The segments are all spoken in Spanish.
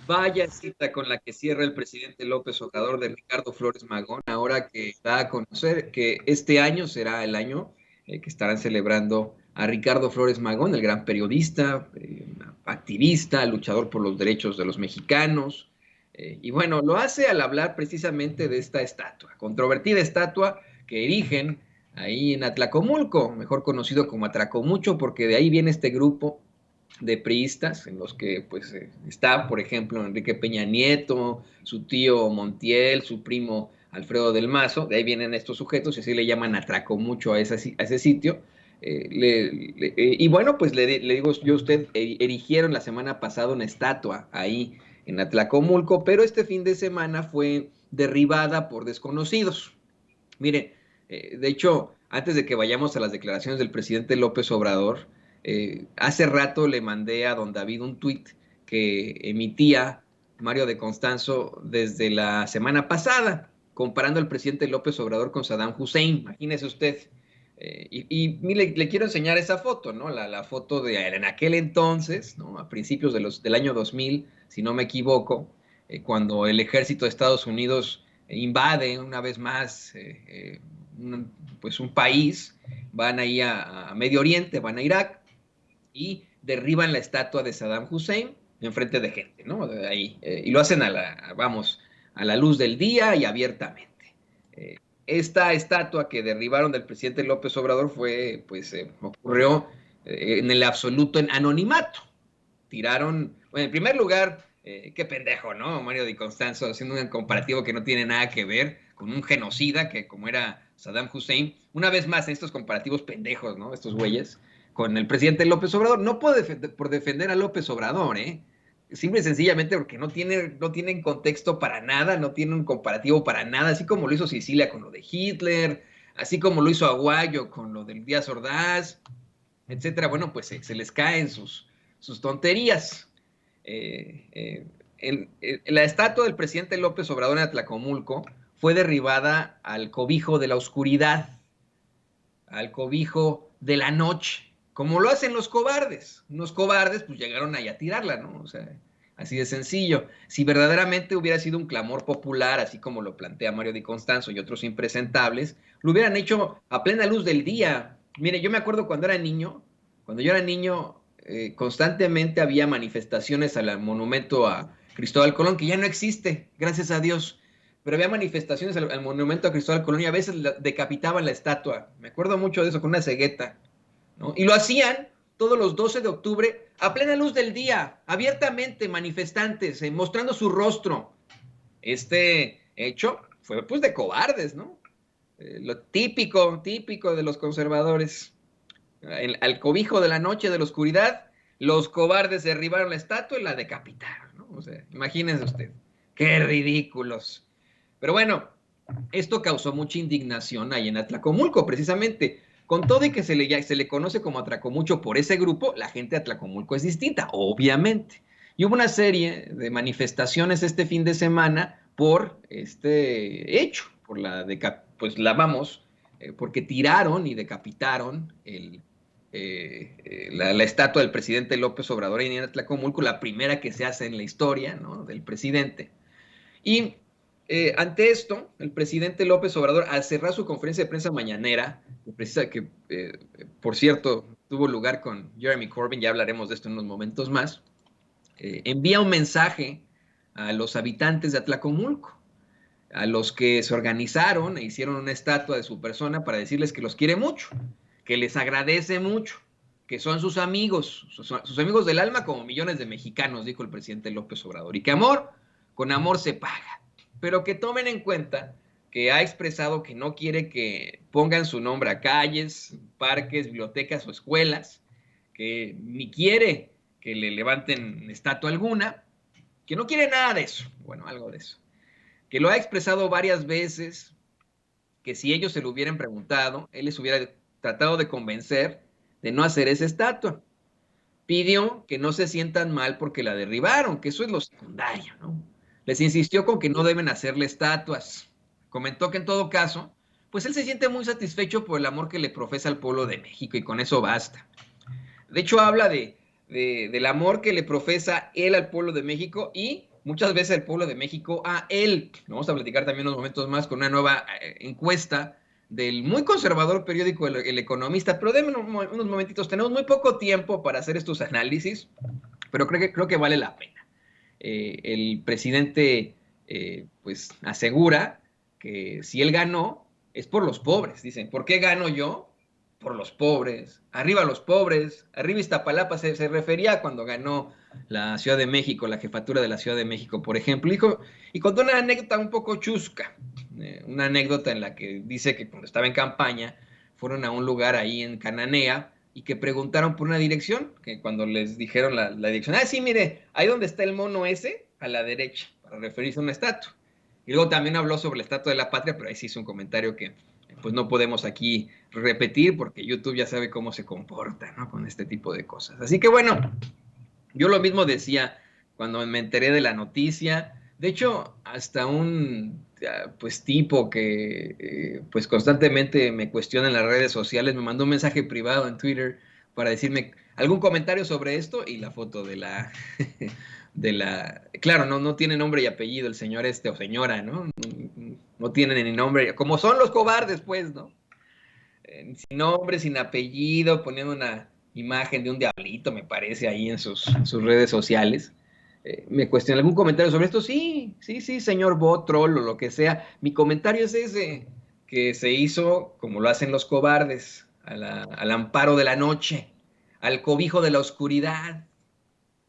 Vaya cita con la que cierra el presidente López Obrador de Ricardo Flores Magón, ahora que da a conocer que este año será el año que estarán celebrando a Ricardo Flores Magón, el gran periodista, activista, luchador por los derechos de los mexicanos. Y bueno, lo hace al hablar precisamente de esta estatua, controvertida estatua que erigen ahí en Atlacomulco, mejor conocido como Atracomucho, porque de ahí viene este grupo de priistas, en los que pues está, por ejemplo, Enrique Peña Nieto, su tío Montiel, su primo Alfredo del Mazo, de ahí vienen estos sujetos y así le llaman atraco mucho a ese sitio. Y bueno, pues le digo yo a usted, erigieron la semana pasada una estatua ahí en Atlacomulco, pero este fin de semana fue derribada por desconocidos. Mire, de hecho, antes de que vayamos a las declaraciones del presidente López Obrador, hace rato le mandé a don David un tuit que emitía Mario de Constanzo desde la semana pasada, comparando al presidente López Obrador con Saddam Hussein. Imagínese usted. Mire, le quiero enseñar esa foto, ¿no? La foto de en aquel entonces, ¿no? A principios del año 2000, si no me equivoco, cuando el ejército de Estados Unidos invade una vez más un, pues un país, van ahí a Medio Oriente, van a Irak y derriban la estatua de Saddam Hussein en frente de gente, ¿no? De ahí, y lo hacen vamos, a la luz del día y abiertamente. Esta estatua que derribaron del presidente López Obrador fue, pues, ocurrió en el absoluto en anonimato. Tiraron, bueno, en primer lugar, qué pendejo, ¿no? Mario Di Constanzo haciendo un comparativo que no tiene nada que ver con un genocida que como era Saddam Hussein. Una vez más, en estos comparativos pendejos, ¿no? Estos güeyes, con el presidente López Obrador. No por defender a López Obrador, ¿eh? Simple y sencillamente porque no tienen contexto para nada, no tienen un comparativo para nada, así como lo hizo Sicilia con lo de Hitler, así como lo hizo Aguayo con lo del Díaz Ordaz, etcétera. Bueno, pues se les caen sus tonterías. La estatua del presidente López Obrador en Atlacomulco fue derribada al cobijo de la oscuridad, al cobijo de la noche, como lo hacen los cobardes. Unos cobardes pues llegaron ahí a tirarla, ¿no? O sea, así de sencillo. Si verdaderamente hubiera sido un clamor popular, así como lo plantea Mario Di Constanzo y otros impresentables, lo hubieran hecho a plena luz del día. Mire, yo me acuerdo cuando yo era niño, constantemente había manifestaciones al monumento a Cristóbal Colón, que ya no existe, gracias a Dios, pero había manifestaciones al monumento a Cristóbal Colón y a veces decapitaban la estatua. Me acuerdo mucho de eso, con una cegueta, ¿no? Y lo hacían todos los 12 de octubre a plena luz del día, abiertamente, manifestantes, mostrando su rostro. Este hecho fue pues de cobardes, ¿no? Lo típico de los conservadores. Al cobijo de la noche, de la oscuridad, los cobardes derribaron la estatua y la decapitaron, ¿no? O sea, imagínense usted, qué ridículos. Pero bueno, esto causó mucha indignación ahí en Atlacomulco, precisamente. Con todo y que se le conoce como Atracomucho por ese grupo, la gente de Atlacomulco es distinta, obviamente. Y hubo una serie de manifestaciones este fin de semana por este hecho, por pues la vamos, porque tiraron y decapitaron la estatua del presidente López Obrador en Atlacomulco, la primera que se hace en la historia, ¿no? Del presidente. Y ante esto, el presidente López Obrador, al cerrar su conferencia de prensa mañanera, por cierto, tuvo lugar con Jeremy Corbyn, ya hablaremos de esto en unos momentos más, envía un mensaje a los habitantes de Atlacomulco, a los que se organizaron e hicieron una estatua de su persona para decirles que los quiere mucho, que les agradece mucho, que son sus amigos del alma como millones de mexicanos, dijo el presidente López Obrador, y que amor, con amor se paga, pero que tomen en cuenta que ha expresado que no quiere que pongan su nombre a calles, parques, bibliotecas o escuelas, que ni quiere que le levanten estatua alguna, que no quiere nada de eso, bueno, algo de eso, que lo ha expresado varias veces, que si ellos se lo hubieran preguntado, él les hubiera tratado de convencer de no hacer esa estatua. Pidió que no se sientan mal porque la derribaron, que eso es lo secundario, ¿no? Les insistió con que no deben hacerle estatuas. Comentó que en todo caso, pues él se siente muy satisfecho por el amor que le profesa al pueblo de México y con eso basta. De hecho, habla del amor que le profesa él al pueblo de México y muchas veces el pueblo de México a él. Vamos a platicar también unos momentos más con una nueva encuesta del muy conservador periódico El Economista, pero denme unos momentitos, tenemos muy poco tiempo para hacer estos análisis, pero creo que vale la pena. El presidente pues asegura que si él ganó es por los pobres. Dicen, ¿por qué gano yo? Por los pobres. Arriba los pobres. Arriba Iztapalapa se refería cuando ganó la Ciudad de México, la jefatura de la Ciudad de México, por ejemplo. Y contó una anécdota un poco chusca. Una anécdota en la que dice que cuando estaba en campaña fueron a un lugar ahí en Cananea y que preguntaron por una dirección, que cuando les dijeron la dirección, sí, mire, ahí donde está el mono ese, a la derecha, para referirse a una estatua. Y luego también habló sobre la Estatua de la Patria, pero ahí sí hizo un comentario que pues no podemos aquí repetir porque YouTube ya sabe cómo se comporta, ¿no? Con este tipo de cosas. Así que bueno, yo lo mismo decía cuando me enteré de la noticia. De hecho, hasta un pues tipo que pues constantemente me cuestiona en las redes sociales me mandó un mensaje privado en Twitter para decirme algún comentario sobre esto y la foto de la claro, no tiene nombre y apellido el señor este o señora, ¿no? No tiene ni nombre, como son los cobardes, pues, ¿no? Sin nombre, sin apellido, poniendo una imagen de un diablito, me parece, ahí en sus redes sociales. Me cuestiona algún comentario sobre esto. Sí, señor bot, troll o lo que sea. Mi comentario es ese, que se hizo como lo hacen los cobardes, al amparo de la noche, al cobijo de la oscuridad,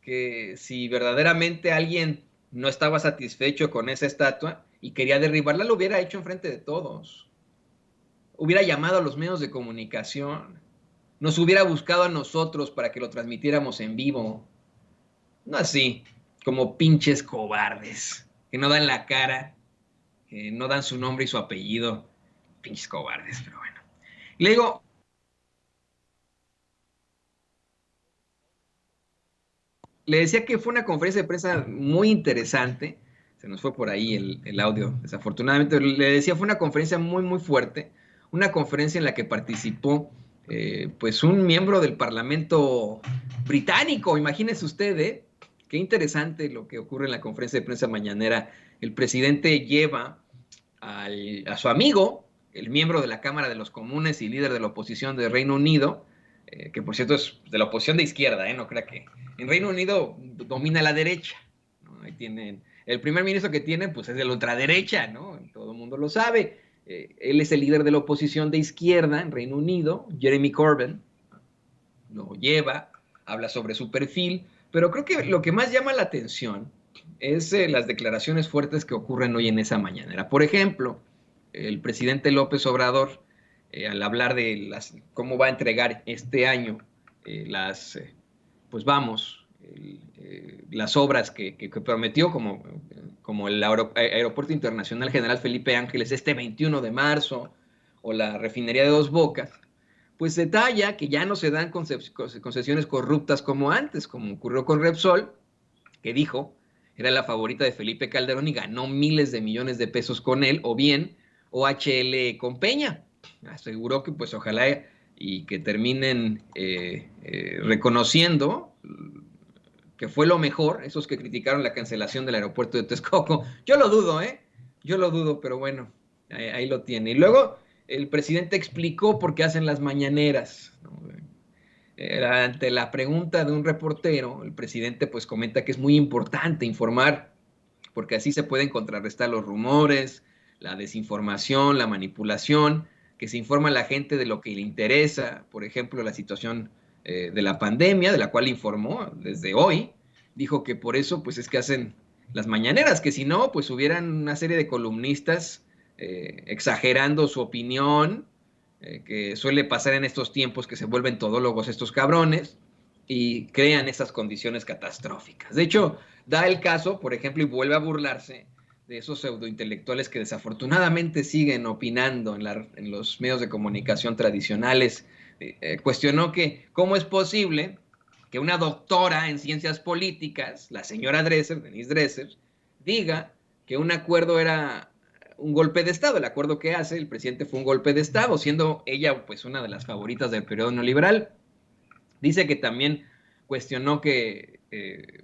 que si verdaderamente alguien no estaba satisfecho con esa estatua y quería derribarla, lo hubiera hecho enfrente de todos. Hubiera llamado a los medios de comunicación, nos hubiera buscado a nosotros para que lo transmitiéramos en vivo. No así, como pinches cobardes, que no dan la cara, que no dan su nombre y su apellido. Pinches cobardes, pero bueno. Le digo, le decía que fue una conferencia de prensa muy interesante. Se nos fue por ahí el audio, desafortunadamente. Le decía, fue una conferencia muy fuerte. Una conferencia en la que participó pues un miembro del Parlamento británico. Imagínese usted, ¿eh? Qué interesante lo que ocurre en la conferencia de prensa mañanera. El presidente lleva a su amigo, el miembro de la Cámara de los Comunes y líder de la oposición de Reino Unido, que por cierto es de la oposición de izquierda, no crea que en Reino Unido domina la derecha, ¿no? Ahí tienen, el primer ministro que tienen pues es de la ultraderecha, ¿no? Todo el mundo lo sabe. Él es el líder de la oposición de izquierda en Reino Unido, Jeremy Corbyn, lo lleva, habla sobre su perfil, pero creo que lo que más llama la atención es las declaraciones fuertes que ocurren hoy en esa mañanera. Por ejemplo, el presidente López Obrador, al hablar de cómo va a entregar este año pues vamos, las obras que prometió, como el Aeropuerto Internacional General Felipe Ángeles este 21 de marzo, o la refinería de Dos Bocas, pues detalla que ya no se dan concesiones corruptas como antes, como ocurrió con Repsol, que dijo era la favorita de Felipe Calderón y ganó miles de millones de pesos con él, o bien OHL con Peña. Aseguró que pues ojalá y que terminen reconociendo que fue lo mejor, esos que criticaron la cancelación del aeropuerto de Texcoco. Yo lo dudo, ¿eh? Yo lo dudo, pero bueno, ahí lo tiene. Y luego el presidente explicó por qué hacen las mañaneras, ¿no? Ante la pregunta de un reportero, el presidente pues comenta que es muy importante informar, porque así se pueden contrarrestar los rumores, la desinformación, la manipulación, que se informa a la gente de lo que le interesa, por ejemplo, la situación de la pandemia, de la cual informó desde hoy, dijo que por eso pues es que hacen las mañaneras, que si no, pues hubieran una serie de columnistas exagerando su opinión, que suele pasar en estos tiempos que se vuelven todólogos estos cabrones y crean esas condiciones catastróficas. De hecho, da el caso, por ejemplo, y vuelve a burlarse de esos pseudointelectuales que desafortunadamente siguen opinando en los medios de comunicación tradicionales. Cuestionó que cómo es posible que una doctora en ciencias políticas, la señora Dresser, Denise Dresser, diga que un acuerdo era un golpe de Estado. El acuerdo que hace el presidente fue un golpe de Estado, siendo ella pues una de las favoritas del periodo neoliberal. Dice que también cuestionó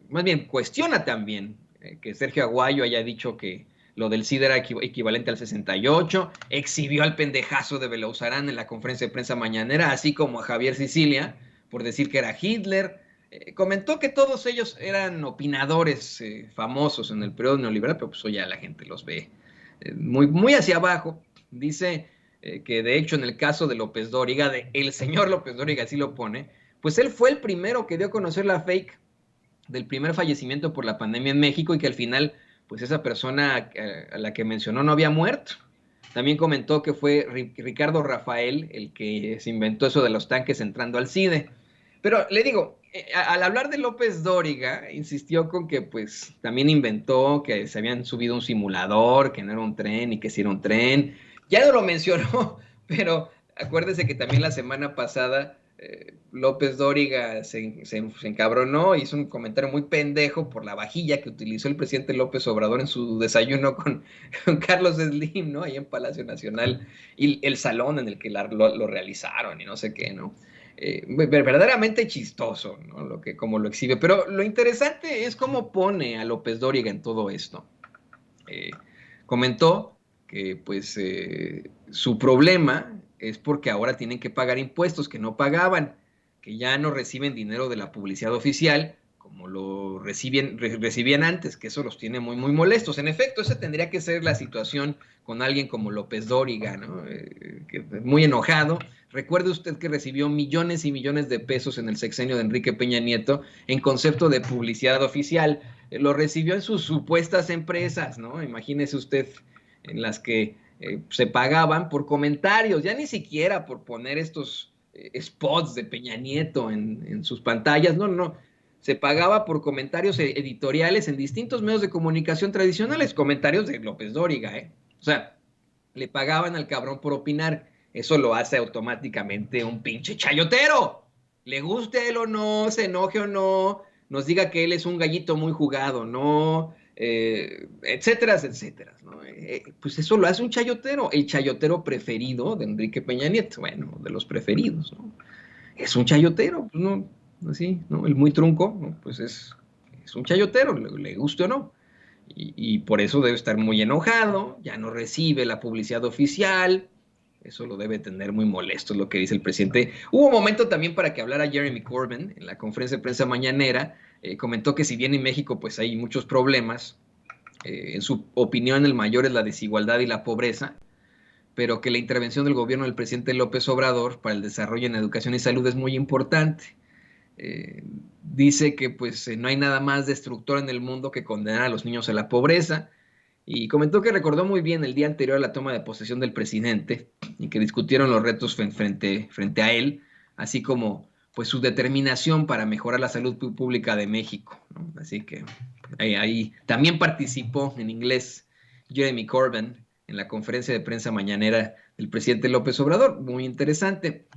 más bien cuestiona también que Sergio Aguayo haya dicho que lo del CID era equivalente al 68, exhibió al pendejazo de Belauzarán en la conferencia de prensa mañanera, así como a Javier Sicilia, por decir que era Hitler. Comentó que todos ellos eran opinadores famosos en el periodo neoliberal, pero pues hoy ya la gente los ve muy, muy hacia abajo. Dice que de hecho en el caso de López Dóriga, de el señor López Dóriga, así lo pone, pues él fue el primero que dio a conocer la fake del primer fallecimiento por la pandemia en México y que al final, pues esa persona a la que mencionó no había muerto. También comentó que fue Ricardo Rafael el que se inventó eso de los tanques entrando al CIDE. Pero le digo, al hablar de López Dóriga, insistió con que pues también inventó que se habían subido un simulador, que no era un tren y que sí era un tren. Ya no lo mencionó, pero acuérdese que también la semana pasada López Dóriga se encabronó, hizo un comentario muy pendejo por la vajilla que utilizó el presidente López Obrador en su desayuno con Carlos Slim, ¿no? Ahí en Palacio Nacional, y el salón en el que lo realizaron y no sé qué, ¿no? Verdaderamente chistoso, ¿no? Como lo exhibe. Pero lo interesante es cómo pone a López Dóriga en todo esto. Eh, Comentó que pues su problema es porque ahora tienen que pagar impuestos que no pagaban, que ya no reciben dinero de la publicidad oficial como lo recibían antes, que eso los tiene muy, muy molestos. En efecto, esa tendría que ser la situación con alguien como López Dóriga, ¿no? Muy enojado. Recuerde usted que recibió millones y millones de pesos en el sexenio de Enrique Peña Nieto en concepto de publicidad oficial. Lo recibió en sus supuestas empresas, ¿no? Imagínese usted en las que se pagaban por comentarios, ya ni siquiera por poner estos spots de Peña Nieto en sus pantallas, no, no, se pagaba por comentarios editoriales en distintos medios de comunicación tradicionales, comentarios de López Dóriga, ¿eh? O sea, le pagaban al cabrón por opinar, eso lo hace automáticamente un pinche chayotero, le guste a él o no, se enoje o no, nos diga que él es un gallito muy jugado, no, etcétera, etcétera, ¿no? Pues eso lo hace un chayotero, el chayotero preferido de Enrique Peña Nieto, bueno, de los preferidos, ¿no? Es un chayotero, pues no, así, ¿no? El muy trunco, ¿no? Pues es un chayotero, le guste o no. Y por eso debe estar muy enojado, ya no recibe la publicidad oficial, eso lo debe tener muy molesto, es lo que dice el presidente. Hubo un momento también para que hablara Jeremy Corbyn en la conferencia de prensa mañanera, comentó que si bien en México pues hay muchos problemas, en su opinión el mayor es la desigualdad y la pobreza, pero que la intervención del gobierno del presidente López Obrador para el desarrollo en educación y salud es muy importante. Dice que pues no hay nada más destructor en el mundo que condenar a los niños a la pobreza y comentó que recordó muy bien el día anterior a la toma de posesión del presidente y que discutieron los retos frente a él, así como pues su determinación para mejorar la salud pública de México, ¿no? Así que ahí también participó en inglés Jeremy Corbyn en la conferencia de prensa mañanera del presidente López Obrador, muy interesante.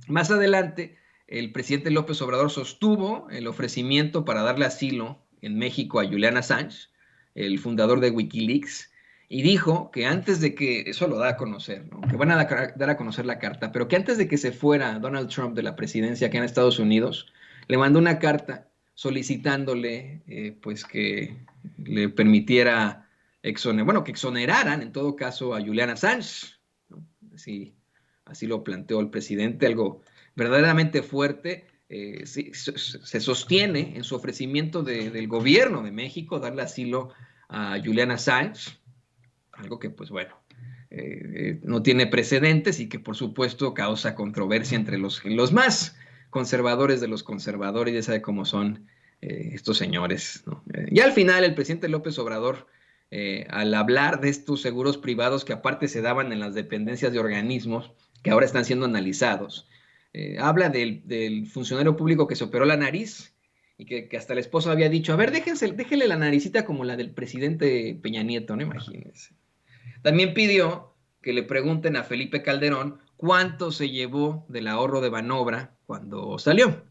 Más adelante, el presidente López Obrador sostuvo el ofrecimiento para darle asilo en México a Julian Assange, el fundador de Wikileaks, y dijo que antes de que, eso lo da a conocer, ¿no? Que van a dar a conocer la carta, pero que antes de que se fuera Donald Trump de la presidencia aquí en Estados Unidos, le mandó una carta solicitándole pues que le permitiera bueno, que exoneraran en todo caso a Julian Assange, ¿no? Así lo planteó el presidente, algo verdaderamente fuerte. Se sostiene en su ofrecimiento del gobierno de México darle asilo a Julian Assange, algo que pues bueno, no tiene precedentes y que por supuesto causa controversia entre los más conservadores de los conservadores, ya sabe cómo son estos señores, ¿no? Y al final el presidente López Obrador, al hablar de estos seguros privados que aparte se daban en las dependencias de organismos que ahora están siendo analizados, habla del funcionario público que se operó la nariz y que hasta el esposo había dicho, a ver, déjenle la naricita como la del presidente Peña Nieto, no imagínense. También pidió que le pregunten a Felipe Calderón cuánto se llevó del ahorro de Banobra cuando salió.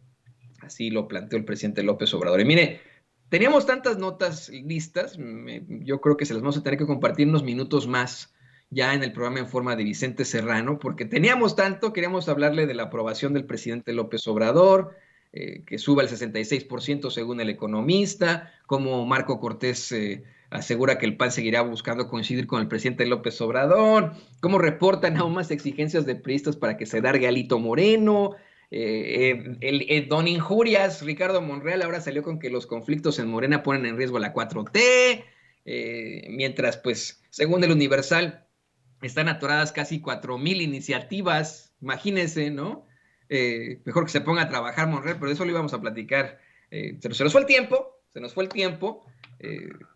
Así lo planteó el presidente López Obrador. Y mire, teníamos tantas notas listas, yo creo que se las vamos a tener que compartir unos minutos más ya en el programa en forma de Vicente Serrano, porque teníamos tanto, queríamos hablarle de la aprobación del presidente López Obrador, que suba al 66% según El Economista, como Marco Cortés asegura que el PAN seguirá buscando coincidir con el presidente López Obrador, cómo reportan aún más exigencias de priistas para que se largue Alito Moreno, el don Injurias, Ricardo Monreal, ahora salió con que los conflictos en Morena ponen en riesgo la 4T, mientras pues según el Universal están atoradas casi 4,000 iniciativas, imagínense, ¿no? Mejor que se ponga a trabajar Monreal, pero de eso lo íbamos a platicar. Se nos fue el tiempo, se nos fue el tiempo.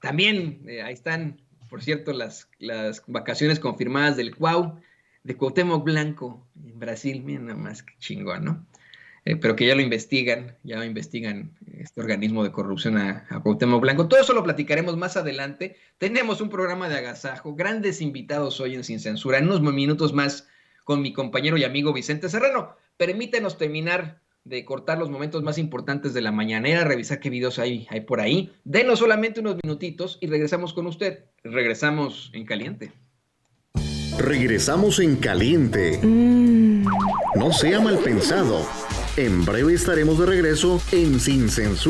También ahí están, por cierto, las vacaciones confirmadas del Cuau, de Cuauhtémoc Blanco, en Brasil. Miren nada más, qué chingón, ¿no? Pero que ya investigan este organismo de corrupción a Cuauhtémoc Blanco. Todo eso lo platicaremos más adelante. Tenemos un programa de agasajo, grandes invitados hoy en Sin Censura, en unos minutos más con mi compañero y amigo Vicente Serrano. Permítenos terminar de cortar los momentos más importantes de la mañanera, revisar qué videos hay por ahí. Denos solamente unos minutitos y regresamos con usted. Regresamos en caliente. Regresamos en caliente. No sea mal pensado. En breve estaremos de regreso en Sin Censura.